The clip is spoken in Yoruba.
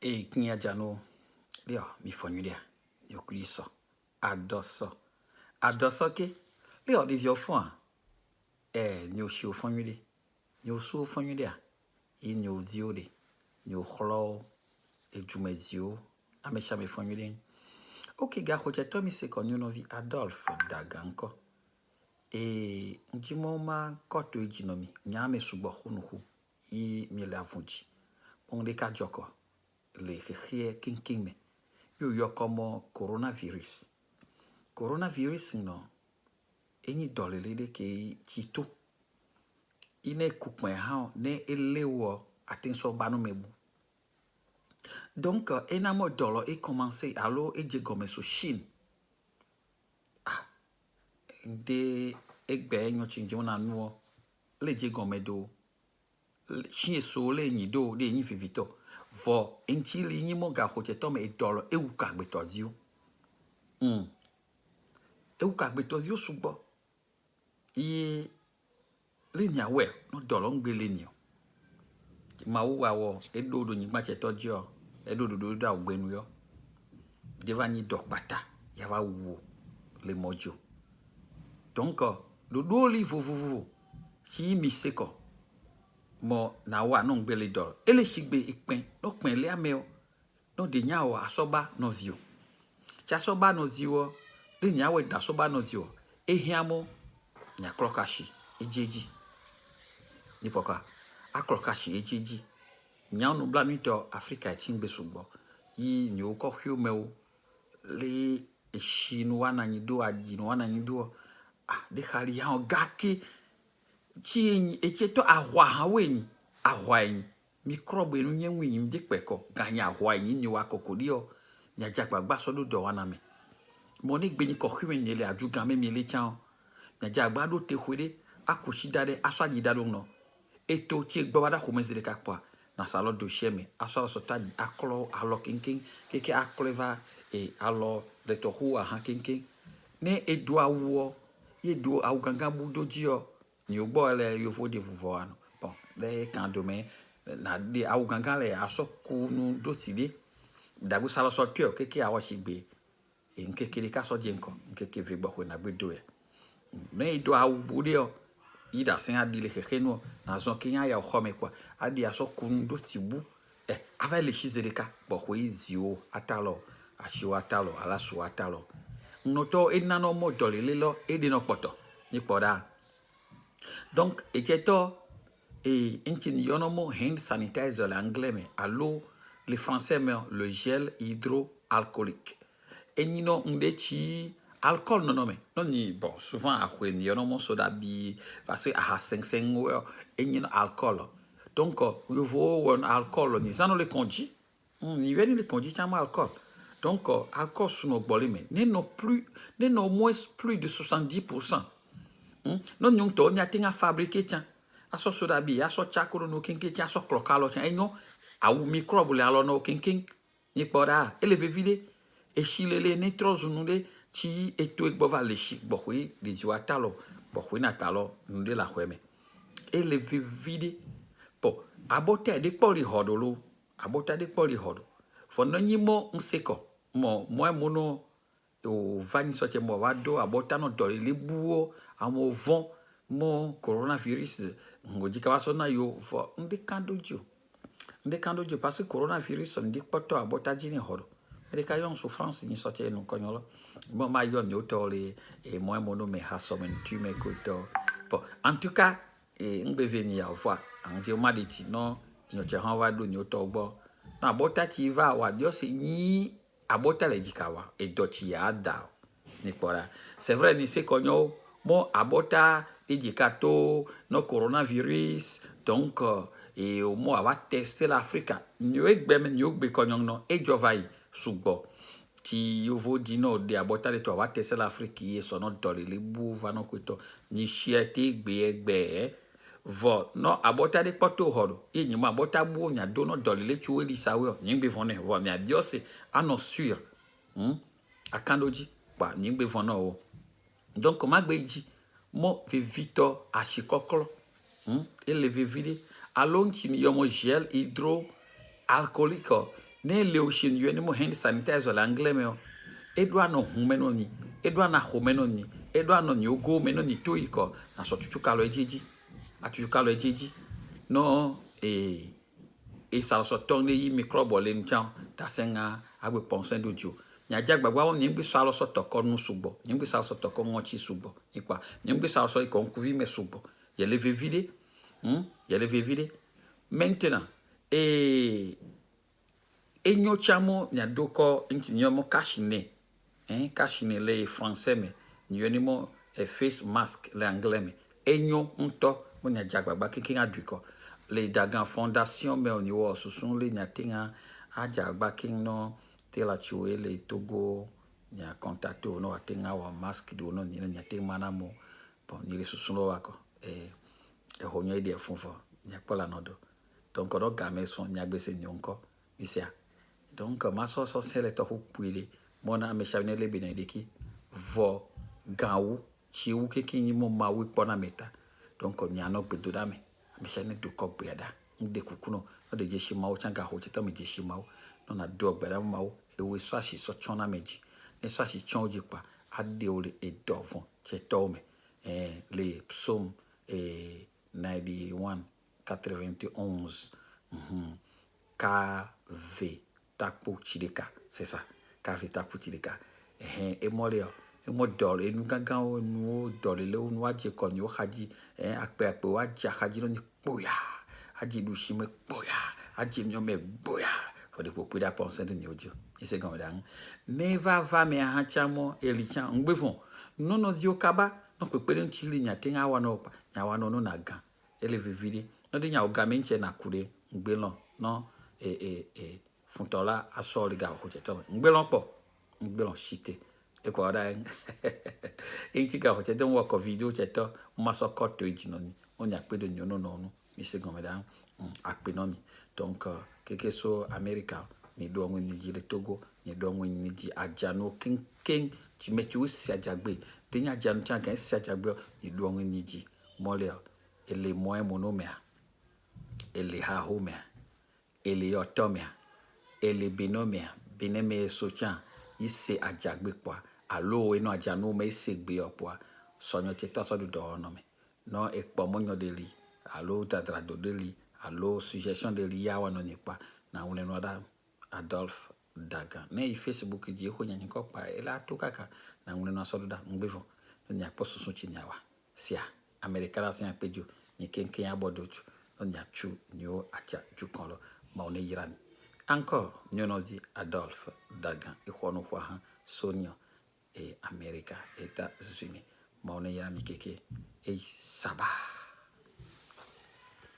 E kinya jano leo mi fonulia yo kuliso adoso ke leo di vio fo ni o shi o fonuli ni o so fonulia i ni o diode ni o khlo e jumezio amesha mi fonuli ok ga ho to mi se konyo no vi Adolphe Daganko e njimo ma koto ejinomi nyame sugbo hunuhu i mi la vunji on de ka joko le khie king me yo como coronavirus no eni dolele de ke chito ine kukwen ha ne elewo attention banu mebu donc enamo dolo e commencer allo e je gomme so Chine de egbe nyo chinje na nuo le je gomme do chien so le ni do de ni vivito vo enti li ni mo ga hoche to me dolo e wu ka gbe to dio e wu ka gbe to dio sugbo i le ni awe no dolo ngbe le ni ma wu wa wo e do do ni ma che to jo e do do da ogbenu yo deva ni dok bata ya va wu le mojo donc do li vo si mi seko mo na wa no ngbe le dolo ele sigbe ipin no pin le ame o no de nya o asoba no vio cha soba no diwo le nya we da soba no dio ehiamo nya klokashi ejeji ni poka aklokashi ejeji nya no bla ni to Africa chingbe sugbo yi ni o ko hume o le eshinu wana ni do ajinu wana ni do de khali ya gaki chi echeto ahwa haweni ahwa yin microbe nu yen yin de peko ganya ahwa yin ni wa kokodio nya jagba gba so do wana me mo ni gbe ni ko hume ni le ajuga me mi le chan nya jagba do te hwede akoshi dade aswaji dado no eto ti gba wada ko mezire kakwa na salo do sheme aswa so tadi aklo alo kinkin keke akleva e alo de to hu a kinkin ne edu awo yedu awu ganga budo jio ni ogbo le yo fo de vuvo ano bon le kan do me na de awu ganga le aso ku nu do sile dagu salo so tio keke awo shigbe e nkeke le ka so je nko nkeke ve gbo na gbedo e me edu awu budio ida sen adi le khenu na zo kenya ya khome kwa adi aso ku nu do sibu avec les chizereka bo khoi zio atalo asio atalo ala so atalo noto enano mo dolele lo ede no poto ni poda donc echeto intini yonomo hand sanitizer l'anglais mais allo les français mais le gel hydroalcoolique enino ndechi alcool non mais non ni bon souvent a khweni yonomo soda bi parce que a 5 enino alcool donc yo vo won alcool ni zano le konji ni veni le konji chama alcool. Donc, alcool sur nos bolés, mais non moins plus de 70%. Non, nous avons fabriqué, tiens, à ce sodabi, à ce chakoro no kinkin, tiens, à ce clocalo, tiens, et non, à ou microbe, les allo no kinkin, ni pora, et les vivide, et chile les nitros, nous les, chi, et tout, et bova, les chic, bohui, les yuatalo, bohui natalo, nous de la hueme. Et les vivide, po, abote de poli hodolo, abote de poli hodo. Fo no nyimo nseko mo mono o vani sote mo wado abota no dole le buo amo von mo coronavirus ngoji ka waso na yo fo ndi kando jo parce que coronavirus ndi poto abota jini horo mais ka yon souffrance ni sote no konyolo mo ma yo ni otole e mo mono me ha so men tu me koto bon en tout cas ngbe veni ya voir anje o maditi no che han wado ni otogbo na abota ti va wa dio se ni abota le dikawa e dochi ya da ni pora c'est vrai ni se konyo mo abota e dikato no coronavirus donc e o mo ava tester l'Africa ni egbe me ni ogbe konyo no e jovai sugbo ti yovo dino de abota le to ava tester l'Afrique e so no dole le bu va no kwito ni shiete egbe vo no abota de poto horo e ni ma abota bu nya do no dolele chuwe li sawe nyingbe vone vo mi adiose ano sur akandoji pa nyingbe vono o donc magbeji mo ve vito ashikoklo e le ve vide alon ki mi yomo gel hydroalcoolique ne le ocean yo ne mo hand sanitizer la anglais me edwa no humeno ni edwa na homeno ni edwa no ni ogo meno ni to iko na so tutuka lo ejeji atutuka lo ejeji no e sa so tonne yi microbe le nchan da senga agbe ponsen dojo nya jagbagba won ni gbe sa so toko nu subo ni gbe sa so toko ngochi subo ipa ni gbe sa so iko nkuvi me subo ye le vivide ye le vivide maintenant enyochamo nya doko nyomo kashine kashine le français me nyonimo face mask le anglais me enyo nto mo nya jagbagba kinkin aduko le dagan fondation me oni wo susun le nya tinga ajagba king no tela chiwe le Togo nya contacto no atinga wa mask do no nya ting manamo bon ni le susun lo wako honyo ide funfo nya pola nodo donc on game son nya gbese nyonko isia donc ma so sele to puile mona me chavne le benediki vo gawu chiwu keki mo mawi pona meta donc nya no gbedo dame me chavne do ko beda nde kukuno no de jeshi mawo changa ho cheto me jeshi mawo no na do beda mawo ewe so ashi so chona meji ne so ashi chonji pa ade ole e dovon cheto me les psaumes 91 91 KV takpo chideka c'est ça KV takpo chideka e moleo e modol e nugangan o nu dol le o nu aje ko ni o haji ape wa ja haji no ni poya aji du shime poya aji mi o me boya for the popo da ponse ni ojo ise gan dan never va me ha chamo elichan ngbefon no no dio kaba no pepere nchili nya tinga wa no pa nya wa no na gan ele vividi no de nya o gamenche na kure ngbelon no funtola asoli ga ho cheto ngbelon po ngbelon shite e ko da enchi ga ho cheto wo ko video cheto ma so ko to ejino ni onya pedo nyono no no mi se gan dan akpe no mi donc keke so America ni do won ni ji le Togo ni do won ni ji ajano ken ti mechi wo si ajagbe de nya ajano chan kan si ajagbe ni do won ni ji mole ele moe monomea ele ha homea ele otomea ele binomea bineme sochan ise ajagbe kwa alo eno ajano me ise gbe opwa sonyo ti to so do no me no epo monyo deli alo tatra do deli alo suggestion deli ya wa no nipa na won no da Adolphe Dagan ne Facebook ji ho nyan ko pa ela to kaka na won no so da ngbevo no nya poso so chinyawa sia America la sin apejo ni kenken abodoju no nya chu nyo acha ju kon lo ma on yiran encore nyono di Adolphe Dagan e khono kwa ha sonio e America États-Unis ma on yiran keke e saba